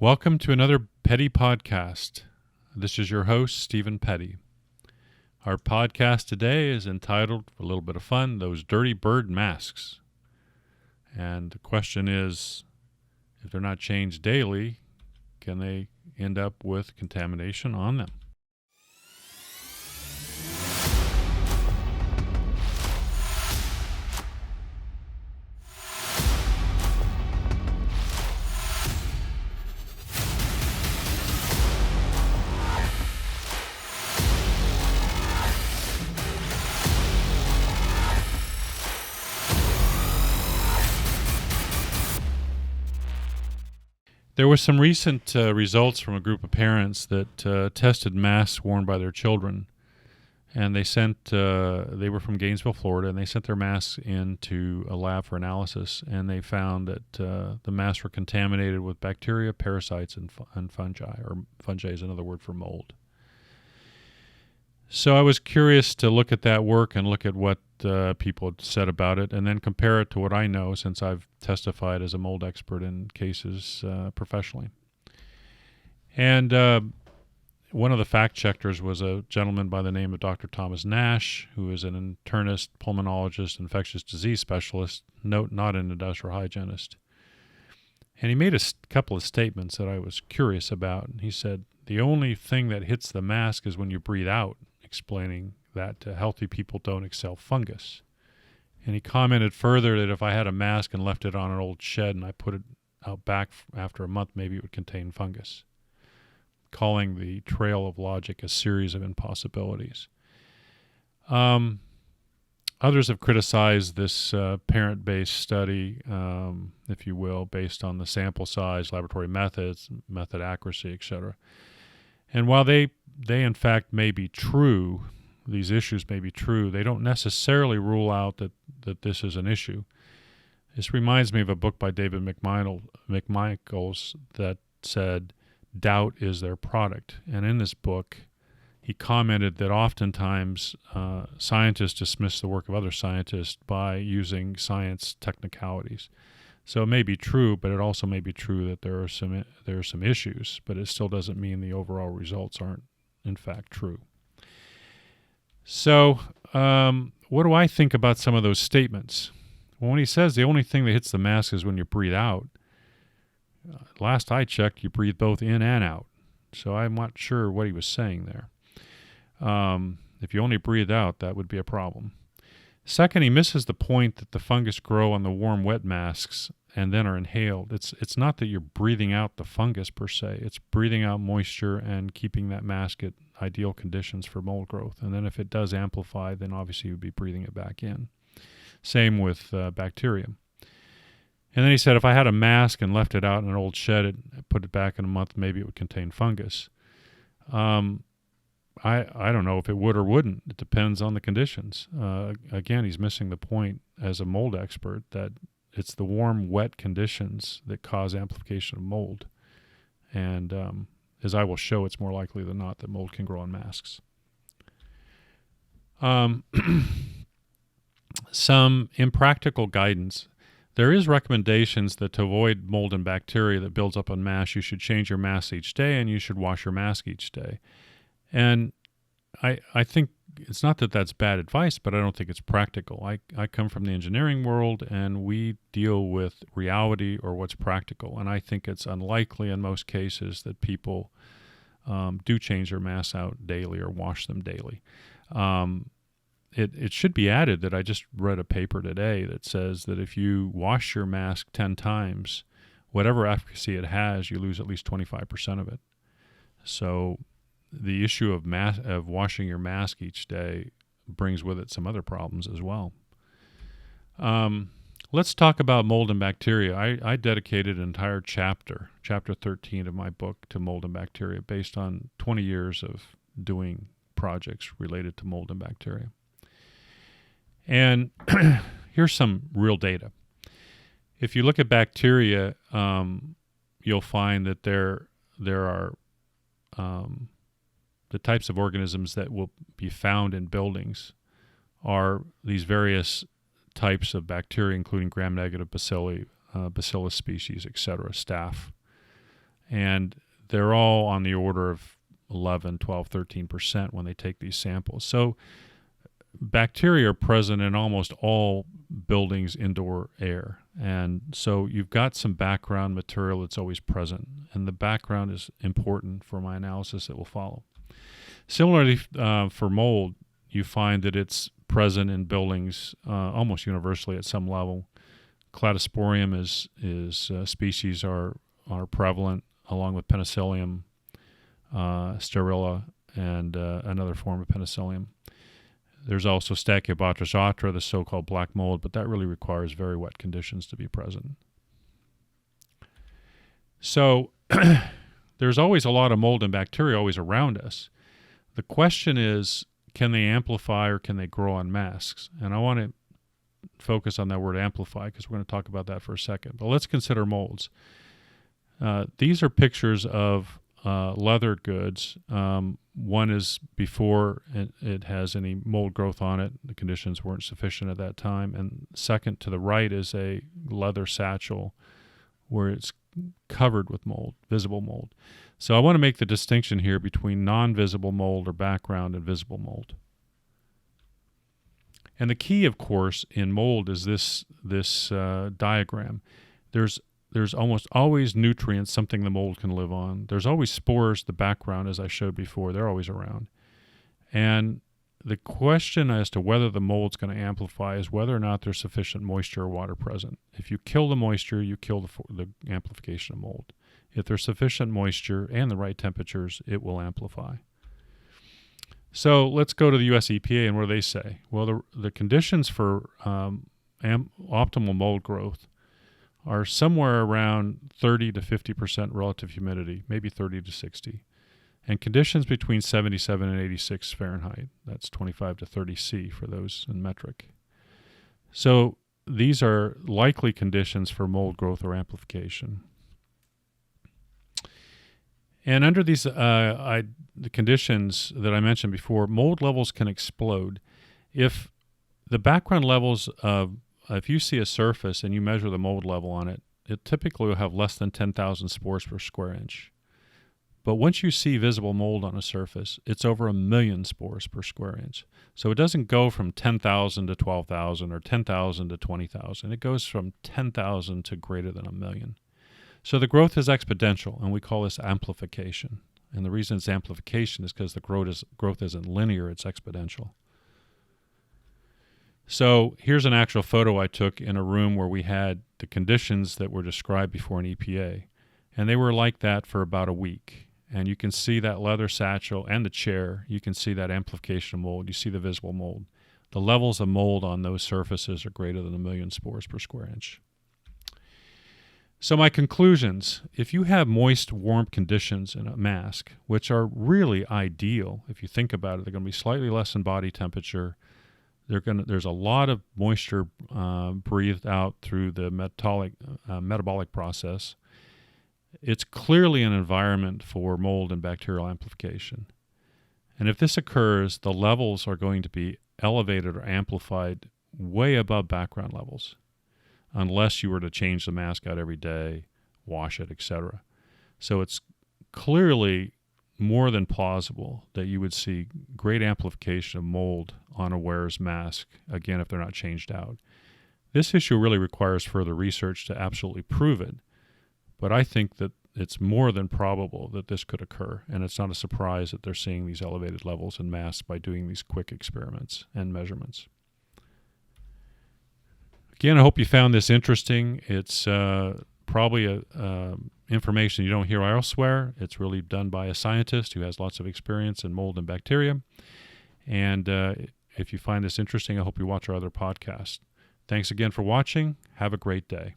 Welcome to another Petty Podcast. This is your host, Stephen Petty. Our podcast today is entitled, for a little bit of fun, Those Dirty Bird Masks. And the question is, if they're not changed daily, can they end up with contamination on them? There were some recent results from a group of parents that tested masks worn by their children, and they were from Gainesville, Florida, and they sent their masks into a lab for analysis, and they found that the masks were contaminated with bacteria, parasites, and fungi, or fungi is another word for mold. So I was curious to look at that work and look at what people had said about it, and then compare it to what I know, since I've testified as a mold expert in cases professionally. And one of the fact checkers was a gentleman by the name of Dr. Thomas Nash, who is an internist, pulmonologist, infectious disease specialist, not an industrial hygienist. And he made a couple of statements that I was curious about. He said, the only thing that hits the mask is when you breathe out, explaining that healthy people don't exhale fungus. And he commented further that if I had a mask and left it on an old shed and I put it out back after a month, maybe it would contain fungus, calling the trail of logic a series of impossibilities. Others have criticized this parent-based study, if you will, based on the sample size, laboratory methods, method accuracy, etc. And while they in fact may be true, these issues may be true, they don't necessarily rule out that this is an issue. This reminds me of a book by David McMichaels that said, doubt is their product. And in this book, he commented that oftentimes scientists dismiss the work of other scientists by using science technicalities. So it may be true, but it also may be true that there are some issues, but it still doesn't mean the overall results aren't in fact true. So what do I think about some of those statements? Well, when he says the only thing that hits the mask is when you breathe out, last I checked, you breathe both in and out. So I'm not sure what he was saying there. If you only breathe out, that would be a problem. Second, he misses the point that the fungus grow on the warm, wet masks and then are inhaled. It's not that you're breathing out the fungus per se. It's breathing out moisture and keeping that mask at ideal conditions for mold growth. And then if it does amplify, then obviously you'd be breathing it back in. Same with bacteria. And then he said, if I had a mask and left it out in an old shed and put it back in a month, maybe it would contain fungus. I don't know if it would or wouldn't. It depends on the conditions. Again, he's missing the point as a mold expert that it's the warm, wet conditions that cause amplification of mold. And as I will show, it's more likely than not that mold can grow on masks. Some impractical guidance. There is recommendations that to avoid mold and bacteria that builds up on masks, you should change your mask each day and you should wash your mask each day. And I think it's not that that's bad advice, but I don't think it's practical. I come from the engineering world, and we deal with reality or what's practical. And I think it's unlikely in most cases that people do change their masks out daily or wash them daily. It should be added that I just read a paper today that says that if you wash your mask 10 times, whatever efficacy it has, you lose at least 25% of it. So the issue of washing your mask each day brings with it some other problems as well. Let's talk about mold and bacteria. I dedicated an entire chapter 13 of my book, to mold and bacteria, based on 20 years of doing projects related to mold and bacteria. And here's some real data. If you look at bacteria, you'll find that there are the types of organisms that will be found in buildings are these various types of bacteria, including gram-negative bacilli, bacillus species, etc., staph. And they're all on the order of 11, 12, 13% when they take these samples. So bacteria are present in almost all buildings' indoor air. And so you've got some background material that's always present. And the background is important for my analysis that will follow. Similarly, for mold, you find that it's present in buildings almost universally at some level. Cladosporium is species are prevalent, along with Penicillium, Sterilla, and another form of Penicillium. There's also Stachybotrys atra, the so-called black mold, but that really requires very wet conditions to be present. So there's always a lot of mold and bacteria always around us. The question is, can they amplify or can they grow on masks? And I want to focus on that word amplify because we're going to talk about that for a second. But let's consider molds. These are pictures of leather goods. One is before it has any mold growth on it. The conditions weren't sufficient at that time. And second to the right is a leather satchel where it's covered with mold, visible mold. So I want to make the distinction here between non-visible mold or background and visible mold. And the key, of course, in mold is this diagram. There's almost always nutrients, something the mold can live on. There's always spores, the background, as I showed before. They're always around. And the question as to whether the mold's going to amplify is whether or not there's sufficient moisture or water present. If you kill the moisture, you kill the amplification of mold. If there's sufficient moisture and the right temperatures, it will amplify. So let's go to the US EPA and what do they say? Well, the conditions for optimal mold growth are somewhere around 30 to 50% relative humidity, maybe 30 to 60, and conditions between 77 and 86 Fahrenheit. That's 25 to 30 C for those in metric. So these are likely conditions for mold growth or amplification. And under these the conditions that I mentioned before, mold levels can explode. If the background levels of if you see a surface and you measure the mold level on it, it typically will have less than 10,000 spores per square inch. But once you see visible mold on a surface, it's over 1 million spores per square inch. So it doesn't go from 10,000 to 12,000 or 10,000 to 20,000. It goes from 10,000 to greater than 1 million. So the growth is exponential, and we call this amplification. And the reason it's amplification is because the growth isn't linear, it's exponential. So here's an actual photo I took in a room where we had the conditions that were described before an EPA. And they were like that for about a week. And you can see that leather satchel and the chair. You can see that amplification of mold. You see the visible mold. The levels of mold on those surfaces are greater than 1 million spores per square inch. So my conclusions, if you have moist, warm conditions in a mask, which are really ideal, if you think about it, they're going to be slightly less than body temperature. There's a lot of moisture breathed out through the metabolic process. It's clearly an environment for mold and bacterial amplification. And if this occurs, the levels are going to be elevated or amplified way above background levels, unless you were to change the mask out every day, wash it, etc. So it's clearly more than plausible that you would see great amplification of mold on a wearer's mask, again, if they're not changed out. This issue really requires further research to absolutely prove it, but I think that it's more than probable that this could occur, and it's not a surprise that they're seeing these elevated levels in masks by doing these quick experiments and measurements. Again, I hope you found this interesting. It's probably information you don't hear elsewhere. It's really done by a scientist who has lots of experience in mold and bacteria. And if you find this interesting, I hope you watch our other podcast. Thanks again for watching. Have a great day.